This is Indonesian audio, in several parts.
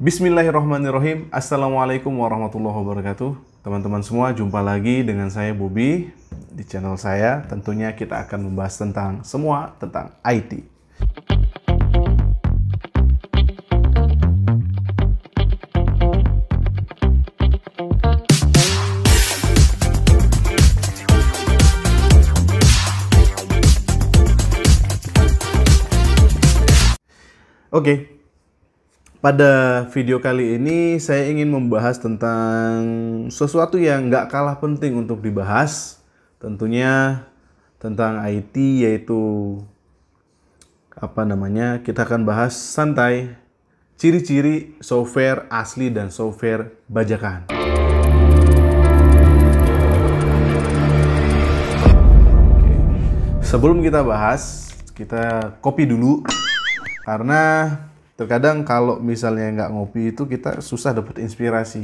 Bismillahirrahmanirrahim. Assalamualaikum warahmatullahi wabarakatuh. Teman-teman semua, jumpa lagi dengan saya Bobby di channel saya. Tentunya kita akan membahas tentang semua tentang IT. Oke. Pada video kali ini saya ingin membahas tentang sesuatu yang nggak kalah penting untuk dibahas. Tentunya tentang IT, yaitu kita akan bahas santai ciri-ciri software asli dan software bajakan. Oke. Sebelum kita bahas, kita copy dulu karena terkadang kalau misalnya nggak ngopi itu kita susah dapat inspirasi.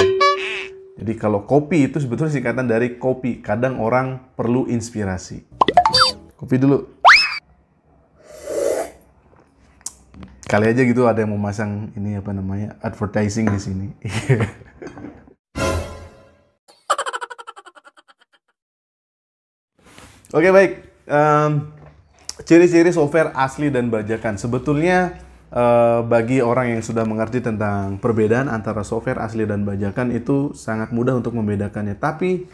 Jadi kalau kopi itu sebetulnya singkatan dari kopi. Kadang orang perlu inspirasi. Kopi dulu. Kali aja gitu ada yang mau masang ini advertising di sini. Oke, baik. Ciri-ciri software asli dan bajakan. Sebetulnya bagi orang yang sudah mengerti tentang perbedaan antara software asli dan bajakan itu sangat mudah untuk membedakannya. Tapi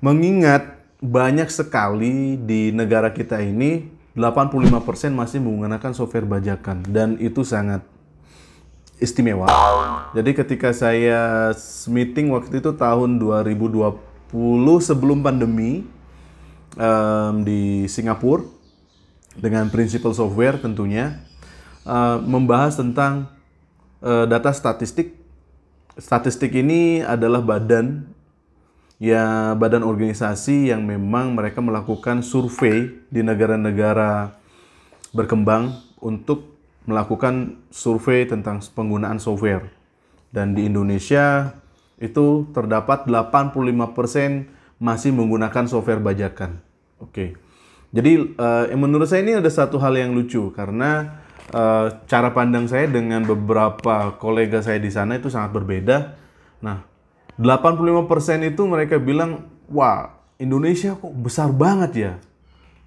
mengingat banyak sekali di negara kita ini 85% masih menggunakan software bajakan dan itu sangat istimewa. Jadi ketika saya meeting waktu itu tahun 2020 sebelum pandemi di Singapura dengan Principal Software tentunya, membahas tentang data statistik. Statistik ini adalah badan organisasi yang memang mereka melakukan survei di negara-negara berkembang untuk melakukan survei tentang penggunaan software. Dan di Indonesia itu terdapat 85% masih menggunakan software bajakan. Oke. Jadi menurut saya ini ada satu hal yang lucu karena cara pandang saya dengan beberapa kolega saya di sana itu sangat berbeda. Nah, 85% itu mereka bilang, wah, Indonesia kok besar banget ya.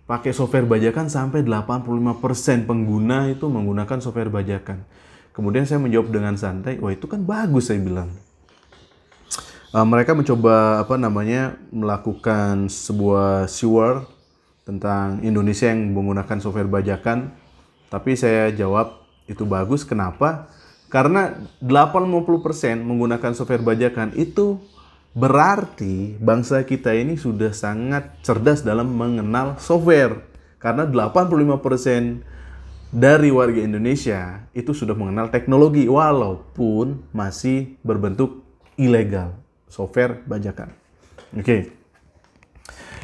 Pakai software bajakan sampai 85% pengguna itu menggunakan software bajakan. Kemudian saya menjawab dengan santai, wah itu kan bagus, saya bilang. Mereka mencoba melakukan sebuah survei tentang Indonesia yang menggunakan software bajakan. Tapi saya jawab, itu bagus. Kenapa? Karena 80% menggunakan software bajakan itu berarti bangsa kita ini sudah sangat cerdas dalam mengenal software. Karena 85% dari warga Indonesia itu sudah mengenal teknologi walaupun masih berbentuk ilegal, software bajakan. Oke.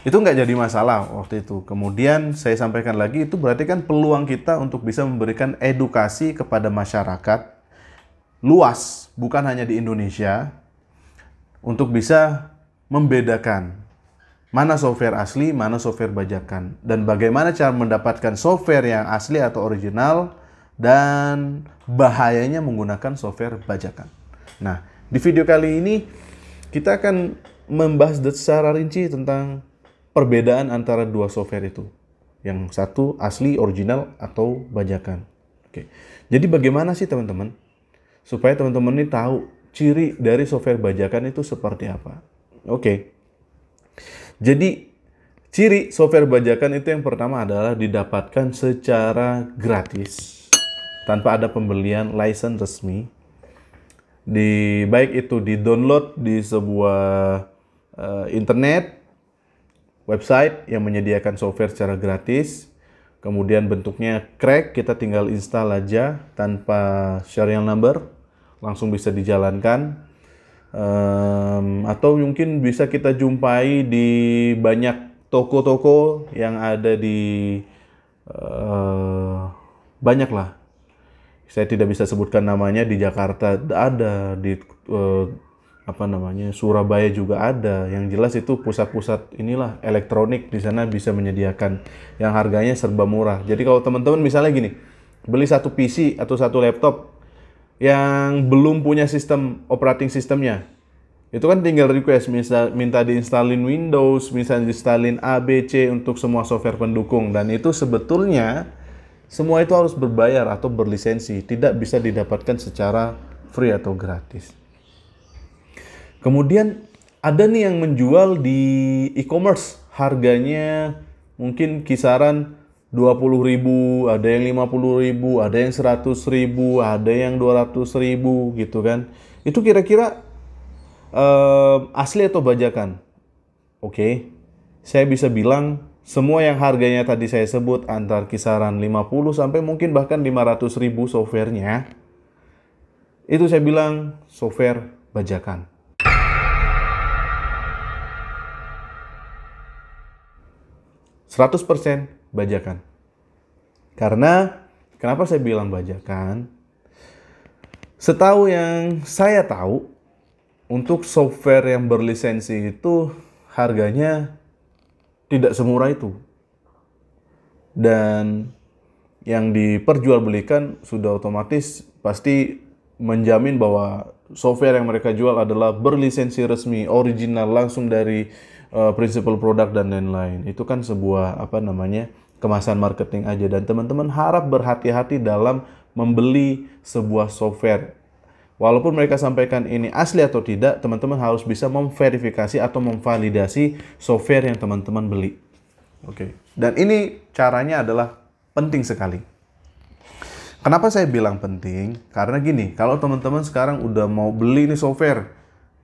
Itu nggak jadi masalah waktu itu. Kemudian saya sampaikan lagi, itu berarti kan peluang kita untuk bisa memberikan edukasi kepada masyarakat luas, bukan hanya di Indonesia, untuk bisa membedakan mana software asli, mana software bajakan, dan bagaimana cara mendapatkan software yang asli atau original, dan bahayanya menggunakan software bajakan. Nah, di video kali ini kita akan membahas secara rinci tentang perbedaan antara dua software itu. Yang satu asli, original, atau bajakan. Oke. Jadi bagaimana sih teman-teman? Supaya teman-teman ini tahu ciri dari software bajakan itu seperti apa. Oke. Jadi ciri software bajakan itu yang pertama adalah didapatkan secara gratis. Tanpa ada pembelian license resmi. Baik itu di-download di sebuah internet, website yang menyediakan software secara gratis, kemudian bentuknya crack, kita tinggal install aja tanpa serial number, langsung bisa dijalankan. Atau mungkin bisa kita jumpai di banyak toko-toko yang ada di banyak lah. Saya tidak bisa sebutkan namanya, di Jakarta ada, di Surabaya juga ada. Yang jelas itu pusat-pusat inilah elektronik, di sana bisa menyediakan yang harganya serba murah. Jadi kalau teman-teman misalnya gini, beli satu PC atau satu laptop yang belum punya sistem operating sistemnya, itu kan tinggal request, minta diinstalin Windows, misalnya diinstalin ABC untuk semua software pendukung. Dan itu sebetulnya semua itu harus berbayar atau berlisensi, tidak bisa didapatkan secara free atau gratis. Kemudian ada nih yang menjual di e-commerce, harganya mungkin kisaran 20.000, ada yang 50.000, ada yang 100.000, ada yang 200.000 gitu kan. Itu kira-kira asli atau bajakan? Oke, saya bisa bilang semua yang harganya tadi saya sebut antar kisaran 50 sampai mungkin bahkan 500.000 softwarenya, itu saya bilang software bajakan. %100% bajakan. Karena kenapa saya bilang bajakan? Setahu yang saya tahu, untuk software yang berlisensi itu harganya tidak semurah itu. Dan yang diperjualbelikan sudah otomatis pasti menjamin bahwa software yang mereka jual adalah berlisensi resmi, original, langsung dari principal produk dan lain-lain. Itu kan sebuah kemasan marketing aja, dan teman-teman harap berhati-hati dalam membeli sebuah software. Walaupun mereka sampaikan ini asli atau tidak, teman-teman harus bisa memverifikasi atau memvalidasi software yang teman-teman beli. Oke. Dan ini caranya adalah penting sekali. Kenapa saya bilang penting? Karena gini, kalau teman-teman sekarang udah mau beli nih software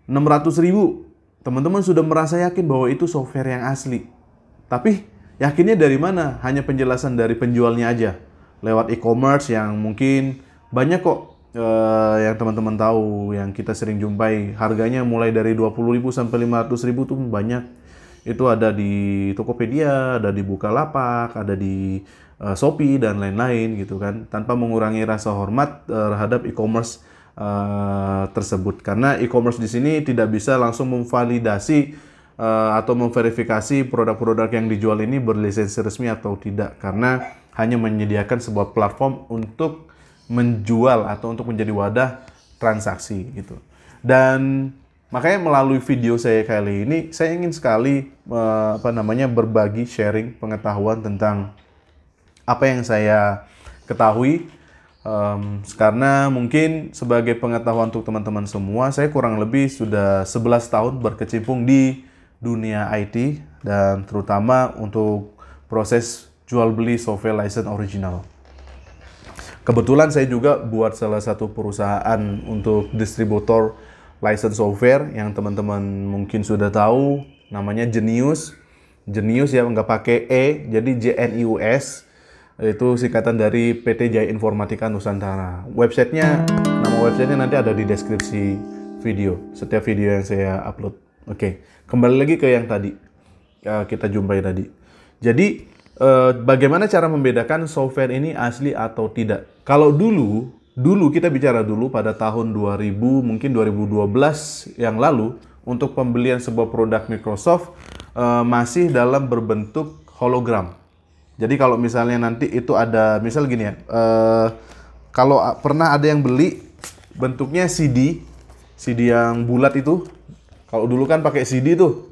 600.000, teman-teman sudah merasa yakin bahwa itu software yang asli. Tapi yakinnya dari mana? Hanya penjelasan dari penjualnya aja. Lewat e-commerce yang mungkin banyak kok yang teman-teman tahu, yang kita sering jumpai, harganya mulai dari 20.000 sampai 500.000 tuh banyak. Itu ada di Tokopedia, ada di Bukalapak, ada di Shopee dan lain-lain gitu kan, tanpa mengurangi rasa hormat terhadap e-commerce tersebut. Karena e-commerce di sini tidak bisa langsung memvalidasi atau memverifikasi produk-produk yang dijual ini berlisensi resmi atau tidak, karena hanya menyediakan sebuah platform untuk menjual atau untuk menjadi wadah transaksi gitu. Dan makanya melalui video saya kali ini, saya ingin sekali berbagi, sharing pengetahuan tentang apa yang saya ketahui, karena mungkin sebagai pengetahuan untuk teman-teman semua, saya kurang lebih sudah 11 tahun berkecimpung di dunia IT, dan terutama untuk proses jual beli software license original. Kebetulan saya juga buat salah satu perusahaan untuk distributor license software yang teman-teman mungkin sudah tahu, namanya Jenius. Jenius ya, nggak pakai E, jadi JNIUS. Itu singkatan dari PT Jaya Informatika Nusantara. Nama websitenya nanti ada di deskripsi video, setiap video yang saya upload. Oke, kembali lagi ke yang tadi kita jumpai tadi. Jadi bagaimana cara membedakan software ini asli atau tidak? Kalau dulu kita bicara dulu pada tahun 2000, mungkin 2012 yang lalu, untuk pembelian sebuah produk Microsoft masih dalam berbentuk hologram. Jadi kalau misalnya nanti itu ada, misal gini ya, kalau pernah ada yang beli bentuknya CD yang bulat itu, kalau dulu kan pakai CD tuh.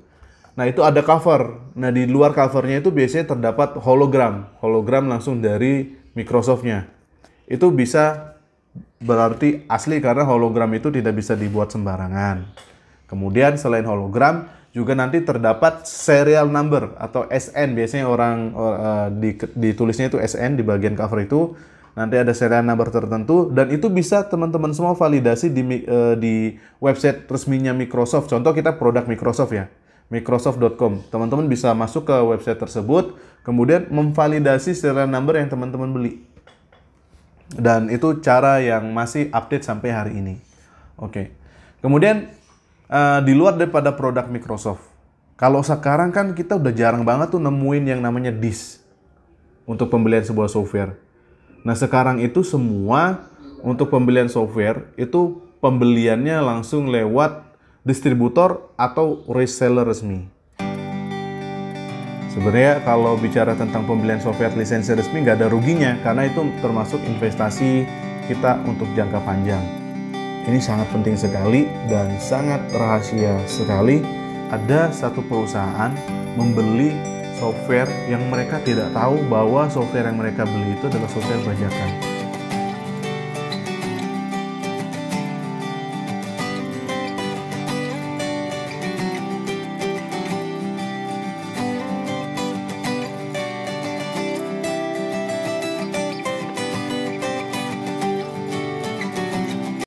Nah, itu ada cover. Nah, di luar covernya itu biasanya terdapat hologram langsung dari Microsoft-nya. Itu bisa berarti asli karena hologram itu tidak bisa dibuat sembarangan. Kemudian selain hologram, juga nanti terdapat serial number atau SN. Biasanya ditulisnya itu SN di bagian cover itu. Nanti ada serial number tertentu, dan itu bisa teman-teman semua validasi di website resminya Microsoft. Contoh kita produk Microsoft ya, Microsoft.com. Teman-teman bisa masuk ke website tersebut, kemudian memvalidasi serial number yang teman-teman beli. Dan itu cara yang masih update sampai hari ini. Oke. Kemudian di luar daripada produk Microsoft, kalau sekarang kan kita udah jarang banget tuh nemuin yang namanya disk untuk pembelian sebuah software. Nah, sekarang itu semua untuk pembelian software itu pembeliannya langsung lewat distributor atau reseller resmi. Sebenarnya kalau bicara tentang pembelian software lisensi resmi nggak ada ruginya, karena itu termasuk investasi kita untuk jangka panjang. Ini sangat penting sekali dan sangat rahasia sekali. Ada satu perusahaan membeli software yang mereka tidak tahu bahwa software yang mereka beli itu adalah software bajakan.